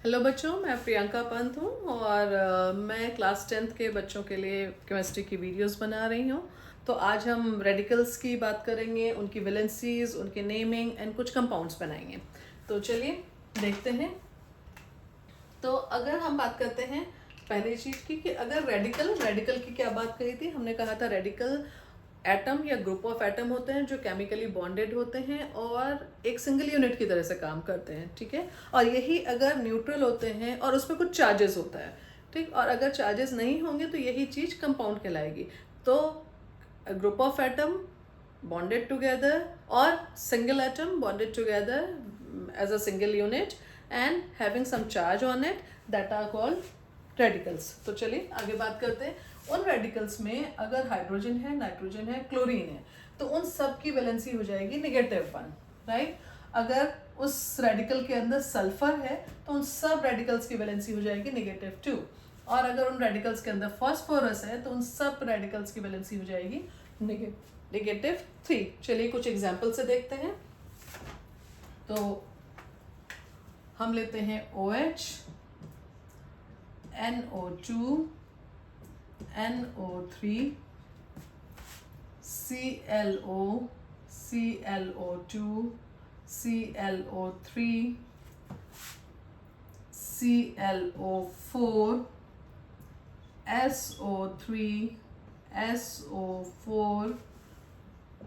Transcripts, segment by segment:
Hello बच्चों, मैं प्रियंका पंत हूँ और मैं क्लास 10th के बच्चों के लिए केमिस्ट्री की वीडियोस बना रही हूँ। तो आज हम रेडिकल्स की बात करेंगे, उनकी वैलेंसीज, उनके नेमिंग एंड कुछ कंपाउंड्स बनाएंगे। तो चलिए देखते हैं। तो अगर हम बात करते हैं पहली चीज़ की कि अगर रेडिकल की क्या बात कही थी, हमने कहा था रेडिकल एटम या ग्रुप ऑफ एटम होते हैं जो केमिकली बॉन्डेड होते हैं और एक सिंगल यूनिट की तरह से काम करते हैं, ठीक है। और यही अगर न्यूट्रल होते हैं और उसमें कुछ चार्जेस होता है, ठीक। और अगर चार्जेस नहीं होंगे तो यही चीज़ कंपाउंड कहलाएगी। तो group of atom bonded together or single atom bonded together as a single unit and having some charge on it that are called radicals। तो चलिए आगे बात करते हैं। उन रेडिकल्स में अगर हाइड्रोजन है, नाइट्रोजन है, क्लोरीन है, तो उन सब की वैलेंसी हो जाएगी -1, राइट। अगर उस रेडिकल के अंदर सल्फर है तो उन सब रेडिकल्स की वैलेंसी हो जाएगी -2। और अगर उन रेडिकल्स के अंदर फॉस्फोरस है तो उन सब रेडिकल्स की वैलेंसी हो जाएगी -3। चलिए कुछ एग्जाम्पल से देखते हैं। तो हम लेते हैं OH, NO2, NO3, ClO, ClO2, ClO3, ClO4, SO3, SO4,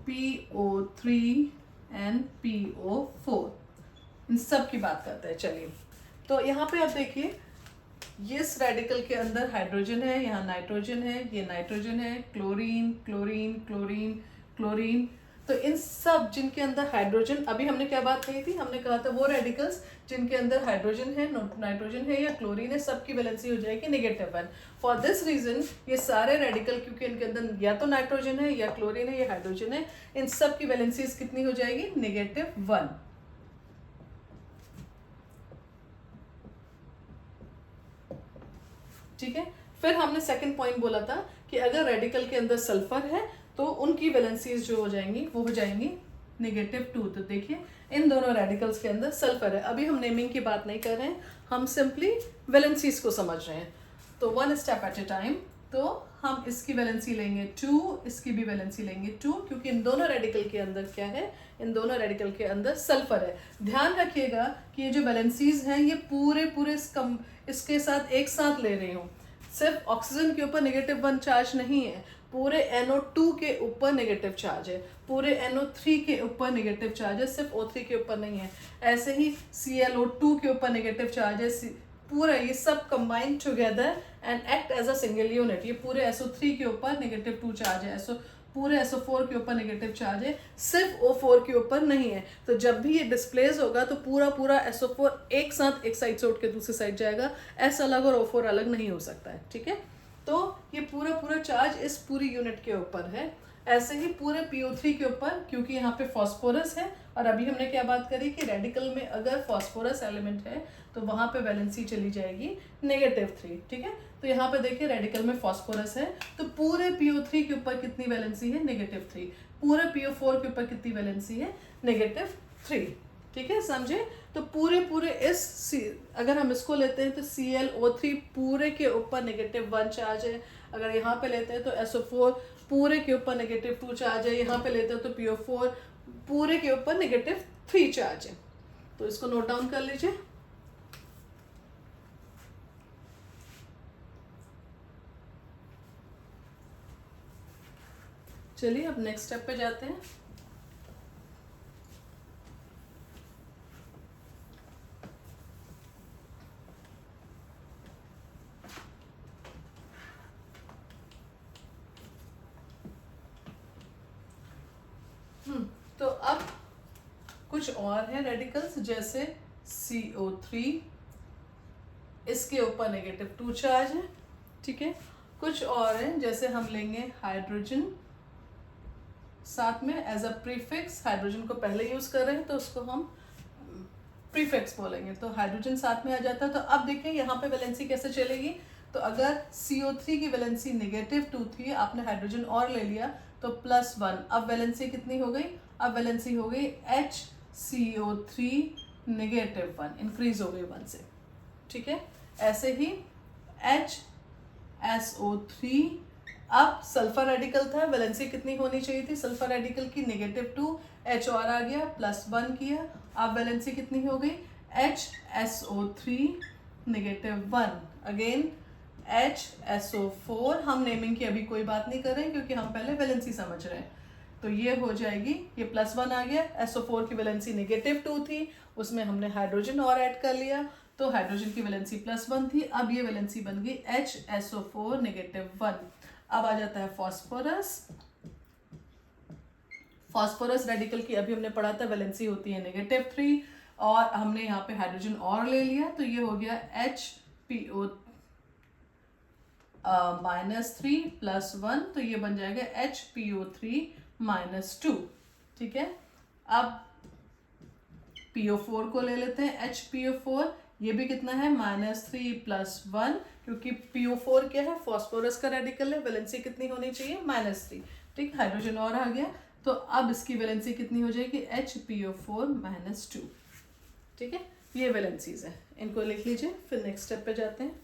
PO3 and PO4, इन सब की बात करते हैं। चलिए तो यहाँ पे आप देखिए, इस रेडिकल के अंदर हाइड्रोजन है, यहाँ नाइट्रोजन है, ये नाइट्रोजन है, क्लोरीन क्लोरीन क्लोरीन क्लोरीन। तो इन सब जिनके अंदर हाइड्रोजन, अभी हमने क्या बात कही थी, हमने कहा था वो रेडिकल्स जिनके अंदर हाइड्रोजन है, नाइट्रोजन है या क्लोरीन है, सबकी वैलेंसी हो जाएगी -1। फॉर दिस रीजन ये सारे रेडिकल, क्योंकि इनके अंदर या तो नाइट्रोजन है या क्लोरीन है या हाइड्रोजन है, इन सब की वैलेंसीज कितनी हो जाएगी, -1। ठीक है। फिर हमने सेकंड पॉइंट बोला था कि अगर रेडिकल के अंदर सल्फर है तो उनकी वैलेंसीज जो हो जाएंगी वो हो जाएंगी -2। तो देखिए इन दोनों रेडिकल्स के अंदर सल्फर है। अभी हम नेमिंग की बात नहीं कर रहे हैं, हम सिंपली वैलेंसीज को समझ रहे हैं। तो 1 स्टेप एट ए टाइम। तो हम इसकी वैलेंसी लेंगे 2, इसकी भी वैलेंसी लेंगे 2, क्योंकि इन दोनों रेडिकल के अंदर क्या है, इन दोनों रेडिकल के अंदर सल्फर है। ध्यान रखिएगा कि ये जो वैलेंसीज हैं ये पूरे इसके साथ एक साथ ले रही हूँ। सिर्फ ऑक्सीजन के ऊपर -1 चार्ज नहीं है, पूरे NO2 के ऊपर नेगेटिव चार्ज है, पूरे NO3 के ऊपर नेगेटिव चार्ज है, सिर्फ O3 के ऊपर नहीं है। ऐसे ही ClO2 के ऊपर नेगेटिव चार्ज है। पूरा ये सब combined together and act as a single unit. ये पूरे SO3 के ऊपर -2 चार्ज है, पूरे SO4 के ऊपर नेगेटिव चार्ज है, सिर्फ O4 के ऊपर नहीं है। तो जब भी ये डिस्प्लेस होगा तो पूरा SO4 एक साथ एक साइड से उठ के दूसरी साइड जाएगा, S अलग और O4 अलग नहीं हो सकता है, ठीक है। तो ये पूरा चार्ज इस पूरी यूनिट के ऊपर है। ऐसे ही पूरे PO3 के ऊपर, क्योंकि यहाँ पे फॉस्फोरस है, और अभी हमने क्या बात करी कि रेडिकल में अगर फॉस्फोरस एलिमेंट है तो वहाँ पे वैलेंसी चली जाएगी -3, ठीक है। तो यहाँ पे देखिए रेडिकल में फॉस्फोरस है तो पूरे PO3 के ऊपर कितनी वैलेंसी है, -3। पूरे PO4 के ऊपर कितनी वैलेंसी है, -3, ठीक है, समझे। तो पूरे अगर हम इसको लेते हैं तो ClO3 पूरे के ऊपर -1 चार्ज है। अगर यहाँ पे लेते हैं तो SO4 पूरे के ऊपर -2 चार्ज है। यहाँ पे लेते हैं तो PO4 पूरे के ऊपर -3 चार्ज है। तो इसको नोट डाउन कर लीजिए। चलिए अब नेक्स्ट स्टेप पे जाते हैं। तो अब कुछ और है रेडिकल्स, जैसे CO3, इसके ऊपर -2 चार्ज है, ठीक है। कुछ और हैं, जैसे हम लेंगे हाइड्रोजन, साथ में एज अ प्रीफिक्स, हाइड्रोजन को पहले यूज कर रहे हैं तो उसको हम प्रीफिक्स बोलेंगे, तो हाइड्रोजन साथ में आ जाता है। तो अब देखिए यहाँ पे वैलेंसी कैसे चलेगी। तो अगर CO3 की वैलेंसी -2 थी, आपने हाइड्रोजन और ले लिया तो +1। अब वैलेंसी कितनी हो गई, अब वैलेंसी हो गई HCO3 -1, इंक्रीज हो गई 1 से, ठीक है। ऐसे ही HSO3, अब सल्फर रेडिकल था, वैलेंसी कितनी होनी चाहिए थी सल्फर रेडिकल की, -2, H और आ गया, +1 किया, अब वैलेंसी कितनी हो गई, HSO3 -1, अगेन HSO4, हम नेमिंग की अभी कोई बात नहीं कर रहे हैं क्योंकि हम पहले वैलेंसी समझ रहे हैं, तो ये हो जाएगी, ये +1 आ गया, SO4 की वैलेंसी -2 थी, उसमें हमने हाइड्रोजन और ऐड कर लिया, तो हाइड्रोजन की वैलेंसी +1 थी, अब ये वैलेंसी बन गई HSO4 -1। अब आ जाता है फॉस्फोरस, फॉस्फोरस रेडिकल की अभी हमने पढ़ा था वैलेंसी होती है -3, और हमने यहाँ पे हाइड्रोजन और ले लिया, तो ये हो गया HPO -3 +1, तो ये बन जाएगा HPO3 -2, ठीक है। अब PO4 को ले लेते हैं, HPO4, ये भी कितना है, -3 +1, क्योंकि PO4 क्या है, फॉस्फोरस का रेडिकल है, वैलेंसी कितनी होनी चाहिए, -3, ठीक, हाइड्रोजन और आ गया, तो अब इसकी वैलेंसी कितनी हो जाएगी, HPO4 -2, ठीक है। ये वैलेंसीज है, इनको लिख लीजिए, फिर नेक्स्ट स्टेप पे जाते हैं।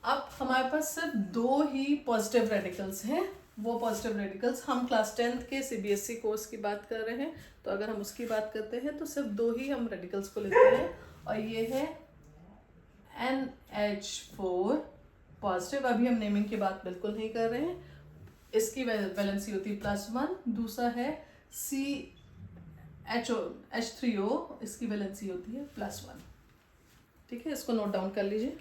अब हमारे पास सिर्फ 2 ही पॉजिटिव रेडिकल्स हैं, वो पॉजिटिव रेडिकल्स, हम क्लास 10th के CBSE कोर्स की बात कर रहे हैं, तो अगर हम उसकी बात करते हैं तो सिर्फ 2 ही हम रेडिकल्स को लेते हैं, और ये है NH4 पॉजिटिव, अभी हम नेमिंग की बात बिल्कुल नहीं कर रहे हैं, इसकी वैलेंसी होती है +1, दूसरा है H3O, इसकी वैलेंसी होती है +1, ठीक है, इसको नोट डाउन कर लीजिए।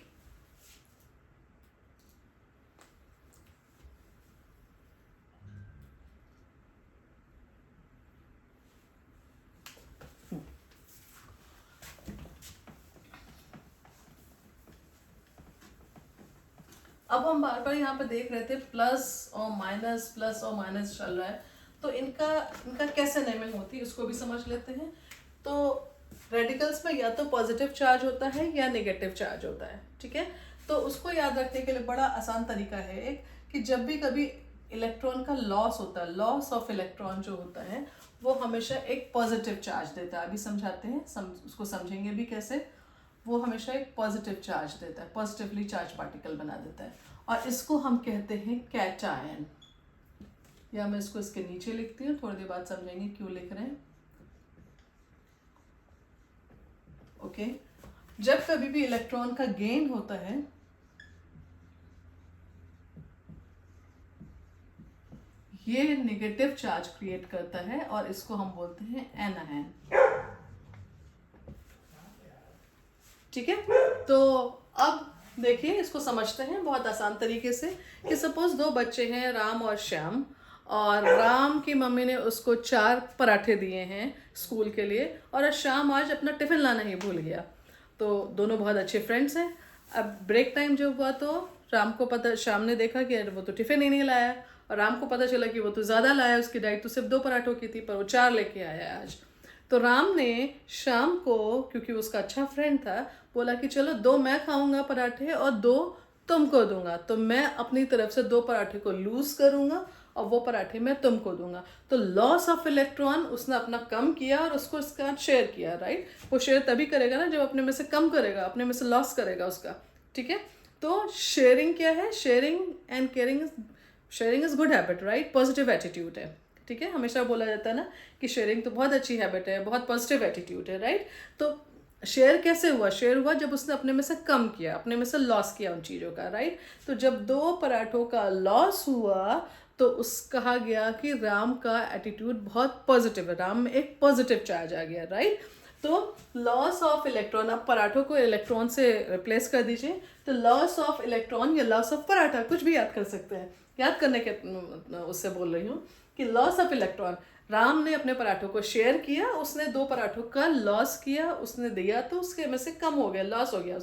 अब हम बार बार यहाँ पे देख रहे थे प्लस और माइनस चल रहा है, तो इनका कैसे नेमिंग होती है उसको भी समझ लेते हैं। तो रेडिकल्स में या तो पॉजिटिव चार्ज होता है या नेगेटिव चार्ज होता है, ठीक है। तो उसको याद रखने के लिए बड़ा आसान तरीका है एक, कि जब भी कभी इलेक्ट्रॉन का लॉस होता है, लॉस ऑफ इलेक्ट्रॉन जो होता है वो हमेशा एक पॉजिटिव चार्ज देता है, अभी समझाते हैं, उसको समझेंगे भी कैसे। वो हमेशा एक पॉजिटिव चार्ज देता है, पॉजिटिवली चार्ज पार्टिकल बना देता है, और इसको हम कहते हैं कैटायन, या मैं इसको इसके नीचे लिखती हूँ, थोड़ी देर बाद समझेंगे क्यों लिख रहे हैं, ओके। जब कभी भी इलेक्ट्रॉन का गेन होता है, ये नेगेटिव चार्ज क्रिएट करता है, और इसको हम बोलते हैं एनायन, ठीक है। तो अब देखिए, इसको समझते हैं बहुत आसान तरीके से, कि सपोज 2 बच्चे हैं, राम और श्याम, और राम की मम्मी ने उसको 4 पराठे दिए हैं स्कूल के लिए, और श्याम आज अपना टिफिन लाना ही भूल गया। तो दोनों बहुत अच्छे फ्रेंड्स हैं। अब ब्रेक टाइम जब हुआ तो राम को पता, श्याम ने देखा कि वो तो टिफिन ही नहीं लाया, और राम को पता चला कि वो तो ज़्यादा लाया, उसकी डाइट तो सिर्फ 2 पराठों की थी, पर वो 4 लेके आया आज। तो राम ने शाम को, क्योंकि उसका अच्छा फ्रेंड था, बोला कि चलो 2 मैं खाऊंगा पराठे और 2 तुमको दूंगा, तो मैं अपनी तरफ से 2 पराठे को लूज करूंगा और वो पराठे मैं तुमको दूंगा। तो लॉस ऑफ इलेक्ट्रॉन उसने अपना कम किया और उसको इसके साथ शेयर किया, राइट। वो शेयर तभी करेगा ना जब अपने में से कम करेगा, अपने में से लॉस करेगा उसका, ठीक है। तो शेयरिंग क्या है, sharing and caring, sharing is good habit, right, positive attitude है, ठीक है। हमेशा बोला जाता है ना कि शेयरिंग तो बहुत अच्छी हैबिट है, बहुत पॉजिटिव एटीट्यूड है, राइट। तो शेयर कैसे हुआ, शेयर हुआ जब उसने अपने में से कम किया, अपने में से लॉस किया उन चीज़ों का, राइट। तो जब 2 पराठों का लॉस हुआ तो उस कहा गया कि राम का एटीट्यूड बहुत पॉजिटिव है, राम में एक पॉजिटिव चार्ज आ गया, राइट। तो लॉस ऑफ इलेक्ट्रॉन, अब पराठों को इलेक्ट्रॉन से रिप्लेस कर दीजिए, तो लॉस ऑफ इलेक्ट्रॉन या लॉस ऑफ पराठा, कुछ भी याद कर सकते हैं, याद करने के उससे बोल रही हूँ कि लॉस ऑफ इलेक्ट्रॉन, राम ने अपने पराठों को शेयर किया, उसने 2 पराठों का लॉस किया, उसने दिया तो उसके में से कम हो गया, लॉस हो गया,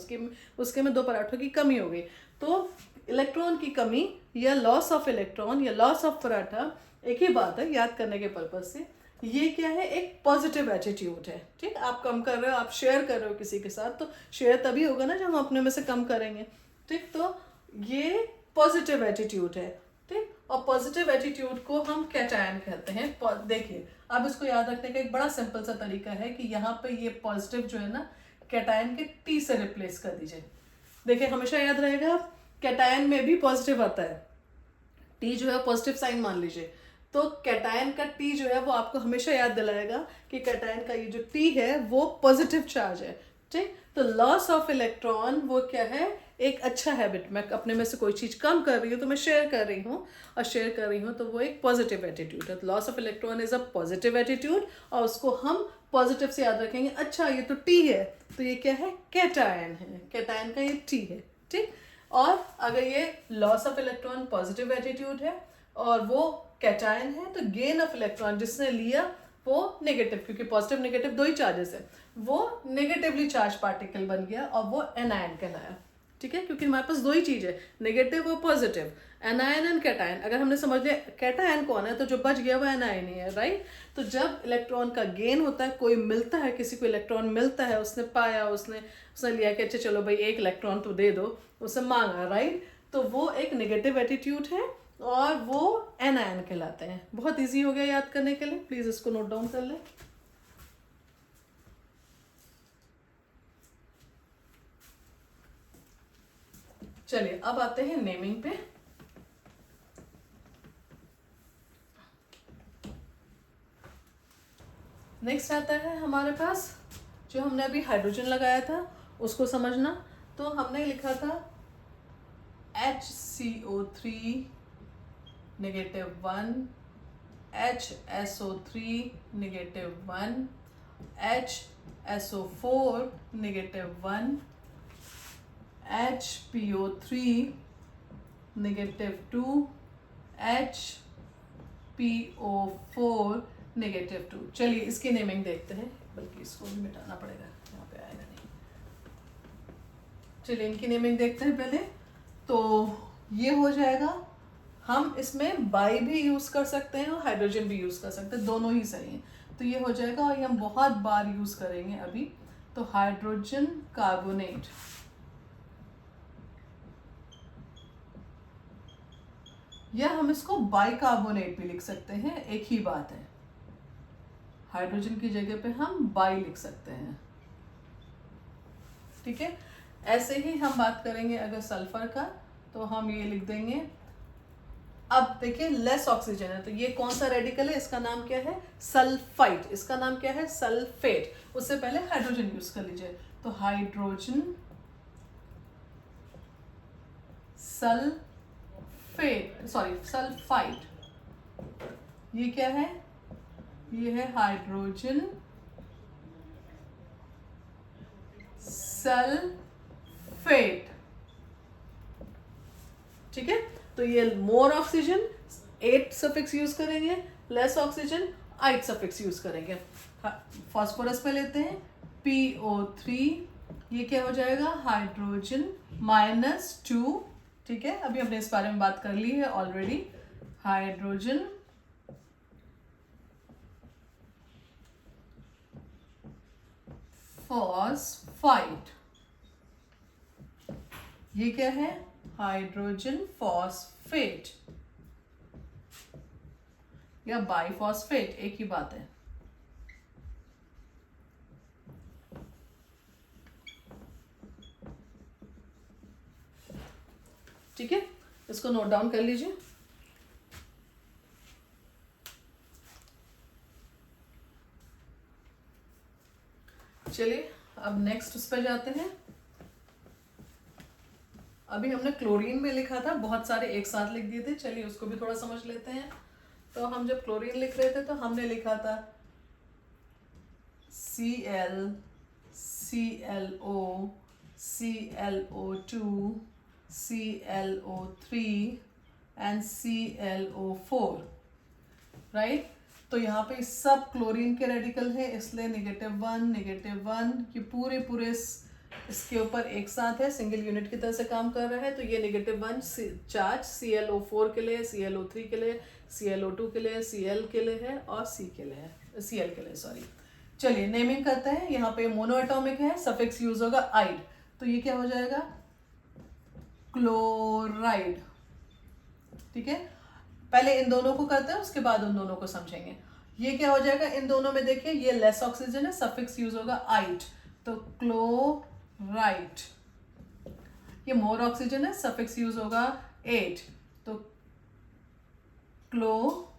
उसके में 2 पराठों की कमी हो गई। तो इलेक्ट्रॉन की कमी या लॉस ऑफ इलेक्ट्रॉन या लॉस ऑफ पराठा एक ही बात है, याद करने के पर्पज से। ये क्या है, एक पॉजिटिव एटीट्यूड है, ठीक। आप कम कर रहे हो, आप शेयर कर रहे हो किसी के साथ, तो शेयर तभी होगा ना जब हम अपने में से कम करेंगे, ठीक। तो ये पॉजिटिव एटीट्यूड है, ठीक। और पॉजिटिव एटीट्यूड को हम कैटायन कहते हैं। देखिए, अब इसको याद रखने का एक बड़ा सिंपल सा तरीका है कि यहाँ पे ये पॉजिटिव जो है ना कैटायन के टी से रिप्लेस कर दीजिए। देखिए हमेशा याद रहेगा कैटायन में भी पॉजिटिव आता है, टी जो है पॉजिटिव साइन मान लीजिए, तो कैटायन का टी जो है वो आपको हमेशा याद दिलाएगा कि कैटायन का ये जो टी है वो पॉजिटिव चार्ज है। ठीक, तो लॉस ऑफ इलेक्ट्रॉन वो क्या है, एक अच्छा हैबिट, मैं अपने में से कोई चीज़ कम कर रही हूँ तो मैं शेयर कर रही हूँ, और शेयर कर रही हूँ तो वो एक पॉजिटिव एटीट्यूड है। Loss of electron is a positive attitude, और उसको हम पॉजिटिव से याद रखेंगे। अच्छा ये तो टी है, तो ये क्या है, कैटायन है, कैटायन का ये टी है। ठीक, और अगर ये loss of electron positive attitude है और वो कैटायन है, तो गेन ऑफ इलेक्ट्रॉन जिसने लिया वो नेगेटिव, क्योंकि पॉजिटिव नेगेटिव दो ही चार्जेस है, वो नेगेटिवली चार्ज पार्टिकल बन गया और वो एनायन कहलाया। ठीक है, क्योंकि हमारे पास दो ही चीज है, नेगेटिव और पॉजिटिव, एनायन एंड कैटायन। अगर हमने समझ लिया कैटायन कौन है तो जो बच गया वो एनायन ही है, राइट। तो जब इलेक्ट्रॉन का गेन होता है, कोई मिलता है, किसी को इलेक्ट्रॉन मिलता है, उसने पाया, उसने लिया कि अच्छा चलो भाई एक इलेक्ट्रॉन तो दे दो, उसने मांगा, राइट, तो वो एक नेगेटिव एटीट्यूड है और वो एनायन कहलाते हैं। बहुत ईजी हो गया याद करने के लिए, प्लीज इसको नोट डाउन कर लें। चलिए अब आते हैं नेमिंग पे। नेक्स्ट आता है हमारे पास जो हमने अभी हाइड्रोजन लगाया था उसको समझना। तो हमने लिखा था HCO3 -1, HSO3 -1, HSO4 -1, HPO3 -2, HPO4 -2। चलिए इसकी नेमिंग देखते हैं, बल्कि इसको भी मिटाना पड़ेगा, यहाँ पे आएगा नहीं। चलिए इनकी नेमिंग देखते हैं पहले। तो ये हो जाएगा, हम इसमें बाई भी यूज कर सकते हैं और हाइड्रोजन भी यूज कर सकते हैं, दोनों ही सही हैं। तो ये हो जाएगा, और ये हम बहुत बार यूज करेंगे अभी। तो हाइड्रोजन कार्बोनेट, या हम इसको बाइकार्बोनेट भी लिख सकते हैं, एक ही बात है। हाइड्रोजन की जगह पे हम बाई लिख सकते हैं। ठीक है, ऐसे ही हम बात करेंगे अगर सल्फर का, तो हम ये लिख देंगे। अब देखिए लेस ऑक्सीजन है, तो ये कौन सा रेडिकल है, इसका नाम क्या है, सल्फाइड। इसका नाम क्या है, सल्फेट। उससे पहले हाइड्रोजन यूज कर लीजिए, तो हाइड्रोजन सल्फेट, सॉरी सल्फाइड। ये क्या है, ये है हाइड्रोजन सल्फेट। ठीक है, तो ये मोर ऑक्सीजन 8 सफिक्स यूज करेंगे, लेस ऑक्सीजन 8 सफिक्स यूज करेंगे। फास्फोरस में लेते हैं PO3, ये क्या हो जाएगा, हाइड्रोजन -2। ठीक है, अभी हमने इस बारे में बात कर ली है ऑलरेडी। हाइड्रोजन फॉस्फाइड, ये क्या है, हाइड्रोजन फॉस्फेट या बाइफॉस्फेट, एक ही बात है। ठीक है, इसको नोट डाउन कर लीजिए। चलिए अब नेक्स्ट उस पर जाते हैं। अभी हमने क्लोरीन में लिखा था, बहुत सारे एक साथ लिख दिए थे, चलिए उसको भी थोड़ा समझ लेते हैं। तो हम जब क्लोरीन लिख रहे थे तो हमने लिखा था Cl, ClO, ClO2, ClO3 and ClO4, right. तो यहाँ पे सब क्लोरीन के रेडिकल है, इसलिए -1 -1 ये पूरे इसके ऊपर एक साथ है, सिंगल यूनिट की तरह से काम कर रहा है। तो ये -1 चार्ज ClO4 के लिए, ClO3 के लिए, ClO2 के लिए, Cl के लिए है और C के लिए है, Cl के लिए, सॉरी। चलिए नेमिंग करते हैं। यहाँ पे मोनो एटॉमिक है, सफिक्स यूज होगा आइड, तो ये क्या हो जाएगा, क्लोराइड। ठीक है, पहले इन दोनों को करते हैं, उसके बाद उन दोनों को समझेंगे। ये क्या हो जाएगा इन दोनों में, देखिए ये लेस ऑक्सीजन है, सफिक्स यूज होगा आइट, तो क्लोराइट। ये मोर ऑक्सीजन है, सफिक्स यूज होगा एट, तो क्लोरेट।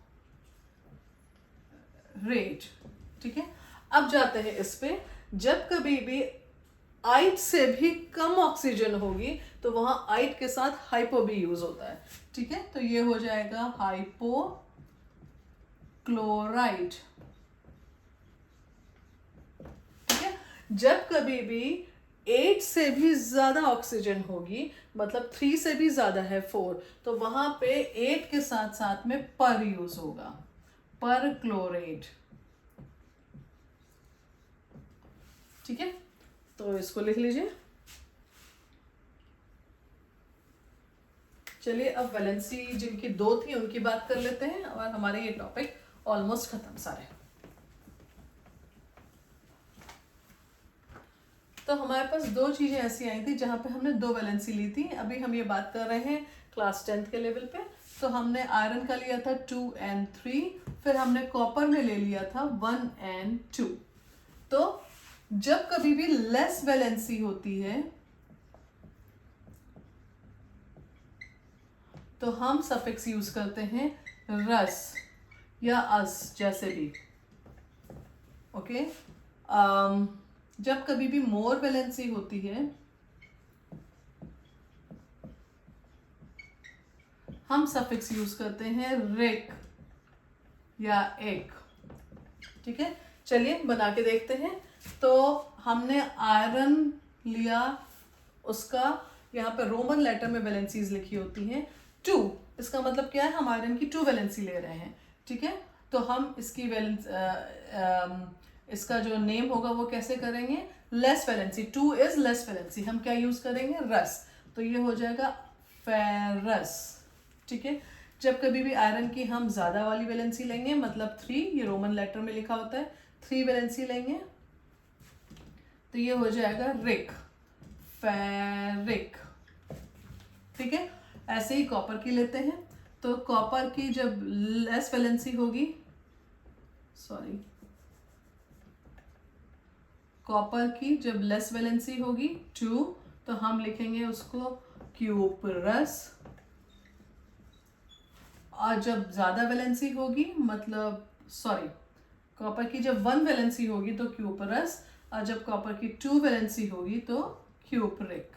ठीक है, अब जाते हैं इस पे, जब कभी भी आइट से भी कम ऑक्सीजन होगी तो वहां आइट के साथ हाइपो भी यूज होता है। ठीक है, तो ये हो जाएगा हाइपो क्लोराइड। ठीक है, जब कभी भी 8 से भी ज्यादा ऑक्सीजन होगी, मतलब 3 से भी ज्यादा है 4, तो वहां पे 8 के साथ साथ में पर यूज होगा, पर क्लोरेट। ठीक है, तो इसको लिख लीजिए। चलिए अब वैलेंसी जिनकी 2 थी उनकी बात कर लेते हैं और हमारे ये टॉपिक ऑलमोस्ट खत्म सारे। तो हमारे पास 2 चीजें ऐसी आई थी जहां पे हमने 2 वैलेंसी ली थी। अभी हम ये बात कर रहे हैं क्लास 10th के लेवल पे। तो हमने आयरन का लिया था 2 and 3, फिर हमने कॉपर में ले लिया था 1 and 2। तो जब कभी भी लेस वैलेंसी होती है तो हम सफिक्स यूज करते हैं रस या अस, जैसे भी। ओके, जब कभी भी मोर वैलेंसी होती है हम सफिक्स यूज करते हैं रिक या एक। ठीक है, चलिए बना के देखते हैं। तो हमने आयरन लिया, उसका यहाँ पे रोमन लेटर में वैलेंसीज लिखी होती हैं 2, इसका मतलब क्या है, हम आयरन की 2 वैलेंसी ले रहे हैं। ठीक है, तो हम इसकी इसका जो नेम होगा वो कैसे करेंगे, less valency, 2 is less valency, हम क्या यूज करेंगे, रस, तो ये हो जाएगा फेरस। ठीक है, जब कभी भी आयरन की हम ज्यादा वाली वैलेंसी लेंगे, मतलब 3, ये रोमन लेटर में लिखा होता है, 3 वैलेंसी लेंगे तो ये हो जाएगा रिक, फेरिक। ठीक है, ऐसे ही कॉपर की लेते हैं, तो कॉपर की जब लेस वैलेंसी होगी, कॉपर की जब लेस वैलेंसी होगी 2, तो हम लिखेंगे उसको क्यूपरस। और जब ज्यादा वैलेंसी होगी, मतलब कॉपर की जब 1 वैलेंसी होगी तो क्यूपरस, और जब कॉपर की 2 वैलेंसी होगी तो क्यूपरिक।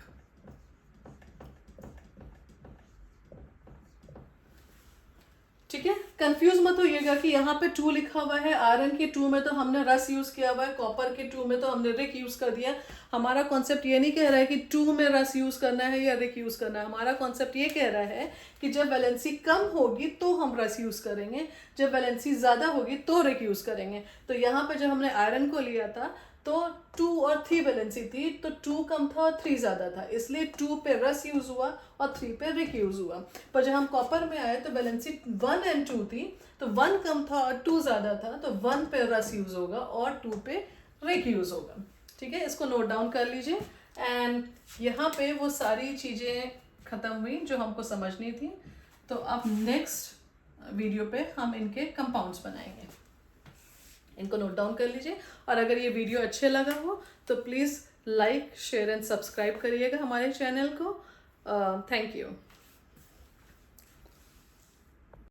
ठीक है, कंफ्यूज मत होइएगा कि यहाँ पे 2 लिखा हुआ है, आयरन के 2 में तो हमने रस यूज किया हुआ है, कॉपर के 2 में तो हमने रिक यूज कर दिया। हमारा कॉन्सेप्ट ये नहीं कह रहा है कि 2 में रस यूज करना है या रिक यूज करना है, हमारा कॉन्सेप्ट ये कह रहा है कि जब वैलेंसी कम होगी तो हम रस यूज करेंगे, जब वैलेंसी ज्यादा होगी तो रिक यूज करेंगे। तो यहाँ पे जब हमने आयरन को लिया था तो 2 और 3 वैलेंसी थी, तो 2 कम था और 3 ज्यादा था, इसलिए 2 पे रस यूज हुआ और 3 पे रिक यूज हुआ। पर जब हम कॉपर में आए तो वैलेंसी 1 and 2 थी, तो 1 कम था और 2 ज्यादा था, तो 1 पे रस यूज होगा और 2 पे रिक यूज होगा। ठीक है, इसको नोट डाउन कर लीजिए। एंड यहाँ पे वो सारी चीजें खत्म हुई जो हमको समझनी थी। तो अब नेक्स्ट वीडियो पे हम इनके कंपाउंड्स बनाएंगे, इनको नोट डाउन कर लीजिए। और अगर ये वीडियो अच्छे लगा हो तो please like, share and subscribe करिएगा हमारे चैनल को। Thank you.